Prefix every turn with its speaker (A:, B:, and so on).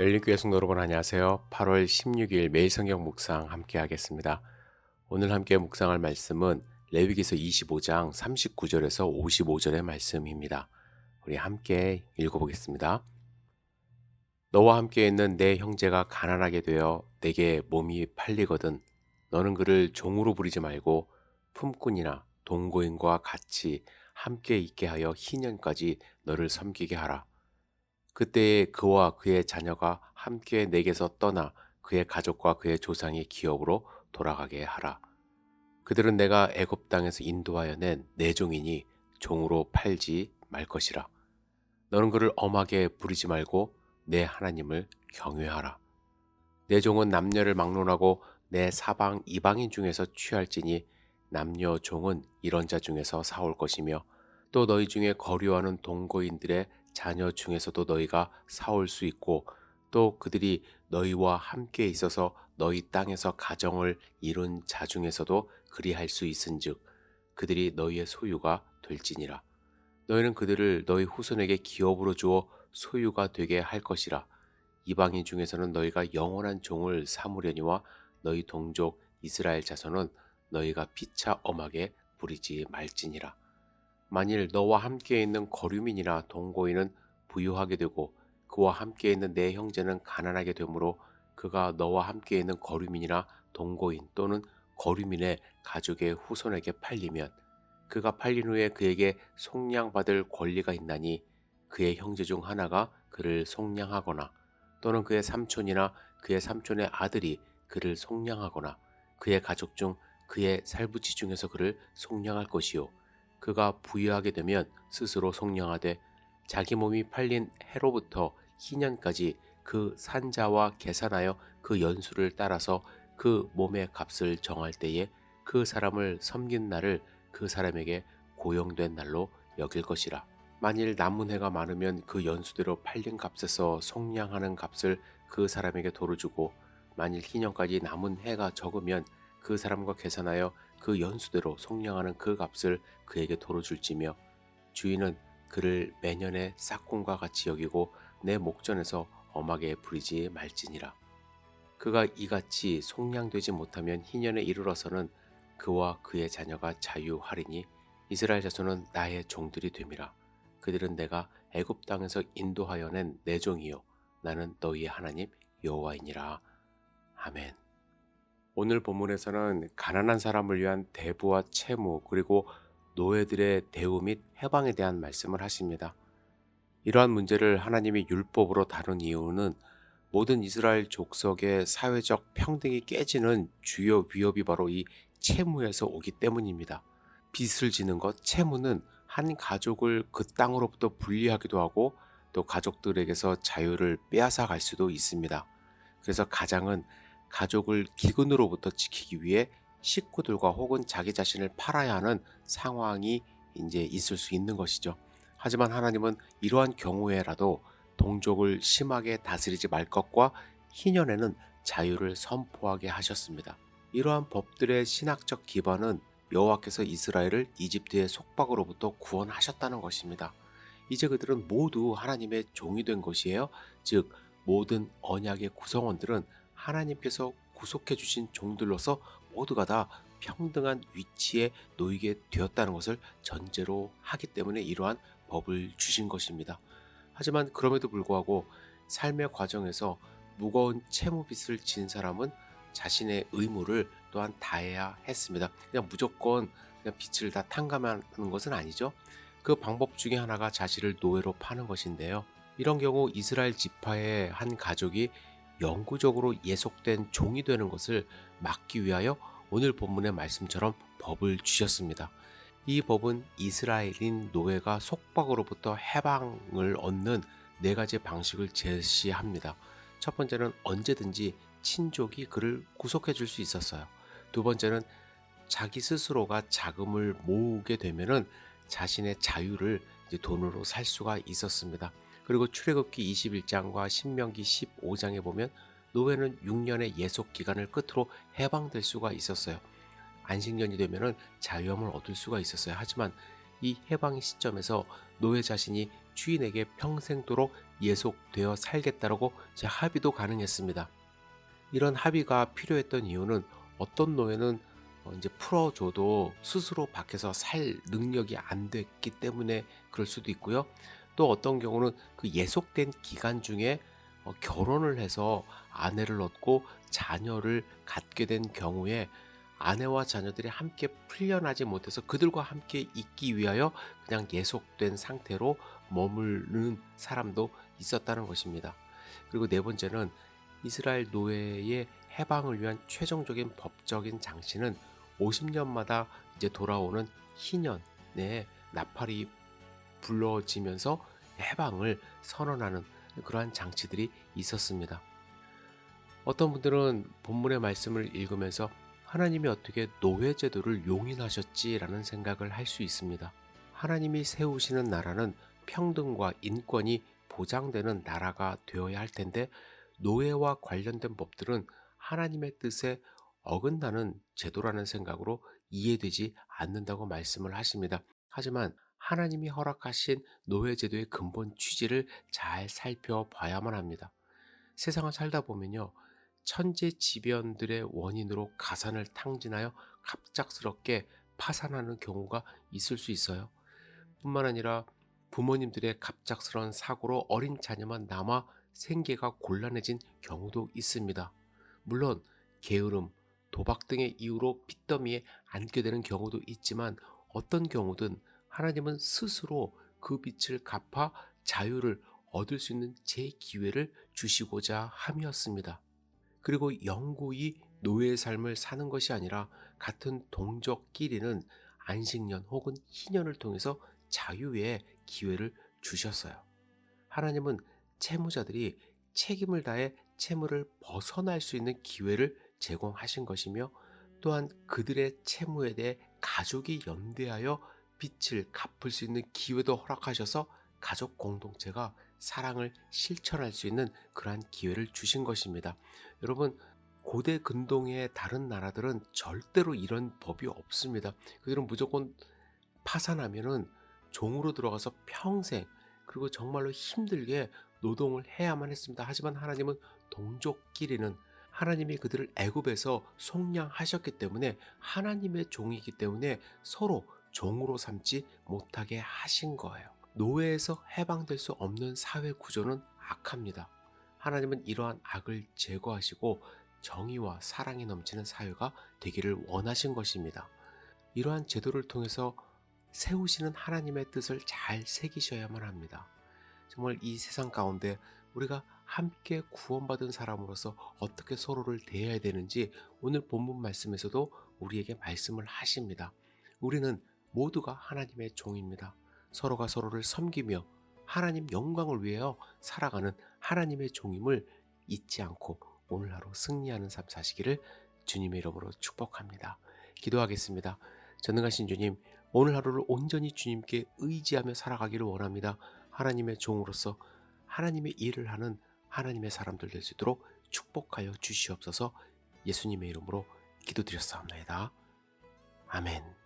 A: 열린교회 성도 여러분 안녕하세요. 8월 16일 매일 성경 묵상 함께 하겠습니다. 오늘 함께 묵상할 말씀은 레위기서 25장 39절에서 55절의 말씀입니다. 우리 함께 읽어보겠습니다. 너와 함께 있는 내 형제가 가난하게 되어 내게 몸이 팔리거든 너는 그를 종으로 부리지 말고 품꾼이나 동거인과 같이 함께 있게 하여 희년까지 너를 섬기게 하라. 그때에 그와 그의 자녀가 함께 내게서 떠나 그의 가족과 그의 조상의 기업으로 돌아가게 하라. 그들은 내가 애굽 땅에서 인도하여 낸 내 종이니 종으로 팔지 말 것이라. 너는 그를 엄하게 부리지 말고 내 하나님을 경외하라. 내 종은 남녀를 막론하고 내 사방 이방인 중에서 취할지니 남녀 종은 이런 자 중에서 사올 것이며 또 너희 중에 거류하는 동거인들의 자녀 중에서도 너희가 사올 수 있고 또 그들이 너희와 함께 있어서 너희 땅에서 가정을 이룬 자 중에서도 그리할 수 있은즉 그들이 너희의 소유가 될지니라. 너희는 그들을 너희 후손에게 기업으로 주어 소유가 되게 할 것이라. 이방인 중에서는 너희가 영원한 종을 삼으려니와 너희 동족 이스라엘 자손은 너희가 피차 엄하게 부리지 말지니라. 만일 너와 함께 있는 거류민이나 동거인은 부유하게 되고 그와 함께 있는 내 형제는 가난하게 되므로 그가 너와 함께 있는 거류민이나 동거인 또는 거류민의 가족의 후손에게 팔리면 그가 팔린 후에 그에게 속량받을 권리가 있나니 그의 형제 중 하나가 그를 속량하거나 또는 그의 삼촌이나 그의 삼촌의 아들이 그를 속량하거나 그의 가족 중 그의 살부치 중에서 그를 속량할 것이요 그가 부유하게 되면 스스로 속량하되 자기 몸이 팔린 해로부터 희년까지 그 산자와 계산하여 그 연수를 따라서 그 몸의 값을 정할 때에 그 사람을 섬긴 날을 그 사람에게 고용된 날로 여길 것이라. 만일 남은 해가 많으면 그 연수대로 팔린 값에서 속량하는 값을 그 사람에게 도로 주고 만일 희년까지 남은 해가 적으면 그 사람과 계산하여 그 연수대로 속량하는 그 값을 그에게 도로 줄지며 주인은 그를 매년의 싹공과 같이 여기고 내 목전에서 엄하게 부리지 말지니라. 그가 이같이 속량되지 못하면 희년에 이르러서는 그와 그의 자녀가 자유하리니 이스라엘 자손은 나의 종들이 됨이라. 그들은 내가 애굽 땅에서 인도하여 낸 내 종이요 나는 너희의 하나님 여호와이니라. 아멘. 오늘 본문에서는 가난한 사람을 위한 대부와 채무 그리고 노예들의 대우 및 해방에 대한 말씀을 하십니다. 이러한 문제를 하나님이 율법으로 다룬 이유는 모든 이스라엘 족속의 사회적 평등이 깨지는 주요 위협이 바로 이 채무에서 오기 때문입니다. 빚을 지는 것, 채무는 한 가족을 그 땅으로부터 분리하기도 하고 또 가족들에게서 자유를 빼앗아 갈 수도 있습니다. 그래서 가장은 가족을 기근으로부터 지키기 위해 식구들과 혹은 자기 자신을 팔아야 하는 상황이 이제 있을 수 있는 것이죠. 하지만 하나님은 이러한 경우에라도 동족을 심하게 다스리지 말 것과 희년에는 자유를 선포하게 하셨습니다. 이러한 법들의 신학적 기반은 여호와께서 이스라엘을 이집트의 속박으로부터 구원하셨다는 것입니다. 이제 그들은 모두 하나님의 종이 된 것이에요. 즉 모든 언약의 구성원들은 하나님께서 구속해 주신 종들로서 모두가 다 평등한 위치에 놓이게 되었다는 것을 전제로 하기 때문에 이러한 법을 주신 것입니다. 하지만 그럼에도 불구하고 삶의 과정에서 무거운 채무빚을 진 사람은 자신의 의무를 또한 다해야 했습니다. 그냥 무조건 그냥 빚을 다 탕감하는 것은 아니죠. 그 방법 중에 하나가 자신을 노예로 파는 것인데요. 이런 경우 이스라엘 지파의 한 가족이 영구적으로 예속된 종이 되는 것을 막기 위하여 오늘 본문의 말씀처럼 법을 주셨습니다. 이 법은 이스라엘인 노예가 속박으로부터 해방을 얻는 네 가지 방식을 제시합니다. 첫 번째는 언제든지 친족이 그를 구속해 줄 수 있었어요. 두 번째는 자기 스스로가 자금을 모으게 되면은 자신의 자유를 이제 돈으로 살 수가 있었습니다. 그리고 출애굽기 21장과 신명기 15장에 보면 노예는 6년의 예속 기간을 끝으로 해방될 수가 있었어요. 안식년이 되면은 자유함을 얻을 수가 있었어요. 하지만 이 해방 시점에서 노예 자신이 주인에게 평생도록 예속되어 살겠다라고 이제 합의도 가능했습니다. 이런 합의가 필요했던 이유는 어떤 노예는 이제 풀어줘도 스스로 밖에서 살 능력이 안 됐기 때문에 그럴 수도 있고요. 또 어떤 경우는 그 예속된 기간 중에 결혼을 해서 아내를 얻고 자녀를 갖게 된 경우에 아내와 자녀들이 함께 풀려나지 못해서 그들과 함께 있기 위하여 그냥 예속된 상태로 머무르는 사람도 있었다는 것입니다. 그리고 네 번째는 이스라엘 노예의 해방을 위한 최종적인 법적인 장치는 50년마다 이제 돌아오는 희년의 나팔이 불러지면서 해방을 선언하는 그러한 장치들이 있었습니다. 어떤 분들은 본문의 말씀을 읽으면서 하나님이 어떻게 노예 제도를 용인하셨지라는 생각을 할 수 있습니다. 하나님이 세우시는 나라는 평등과 인권이 보장되는 나라가 되어야 할 텐데 노예와 관련된 법들은 하나님의 뜻에 어긋나는 제도라는 생각으로 이해되지 않는다고 말씀을 하십니다. 하지만 하나님이 허락하신 노예 제도의 근본 취지를 잘 살펴봐야만 합니다. 세상을 살다 보면요, 천재지변들의 원인으로 가산을 탕진하여 갑작스럽게 파산하는 경우가 있을 수 있어요. 뿐만 아니라 부모님들의 갑작스러운 사고로 어린 자녀만 남아 생계가 곤란해진 경우도 있습니다. 물론 게으름, 도박 등의 이유로 빚더미에 앉게 되는 경우도 있지만 어떤 경우든 하나님은 스스로 그 빚을 갚아 자유를 얻을 수 있는 재기회를 주시고자 함이었습니다. 그리고 영구히 노예의 삶을 사는 것이 아니라 같은 동족끼리는 안식년 혹은 희년을 통해서 자유의 기회를 주셨어요. 하나님은 채무자들이 책임을 다해 채무를 벗어날 수 있는 기회를 제공하신 것이며 또한 그들의 채무에 대해 가족이 연대하여 빚을 갚을 수 있는 기회도 허락하셔서 가족 공동체가 사랑을 실천할 수 있는 그러한 기회를 주신 것입니다. 여러분, 고대 근동의 다른 나라들은 절대로 이런 법이 없습니다. 그들은 무조건 파산하면은 종으로 들어가서 평생, 그리고 정말로 힘들게 노동을 해야만 했습니다. 하지만 하나님은 동족끼리는 하나님이 그들을 애굽에서 속량하셨기 때문에 하나님의 종이기 때문에 서로 종으로 삼지 못하게 하신 거예요. 노예에서 해방될 수 없는 사회 구조는 악합니다. 하나님은 이러한 악을 제거하시고 정의와 사랑이 넘치는 사회가 되기를 원하신 것입니다. 이러한 제도를 통해서 세우시는 하나님의 뜻을 잘 새기셔야만 합니다. 정말 이 세상 가운데 우리가 함께 구원받은 사람으로서 어떻게 서로를 대해야 되는지 오늘 본문 말씀에서도 우리에게 말씀을 하십니다. 우리는 모두가 하나님의 종입니다. 서로가 서로를 섬기며 하나님 영광을 위하여 살아가는 하나님의 종임을 잊지 않고 오늘 하루 승리하는 삶 사시기를 주님의 이름으로 축복합니다. 기도하겠습니다. 전능하신 주님, 오늘 하루를 온전히 주님께 의지하며 살아가기를 원합니다. 하나님의 종으로서 하나님의 일을 하는 하나님의 사람들 될 수 있도록 축복하여 주시옵소서. 예수님의 이름으로 기도드렸사옵나이다. 아멘.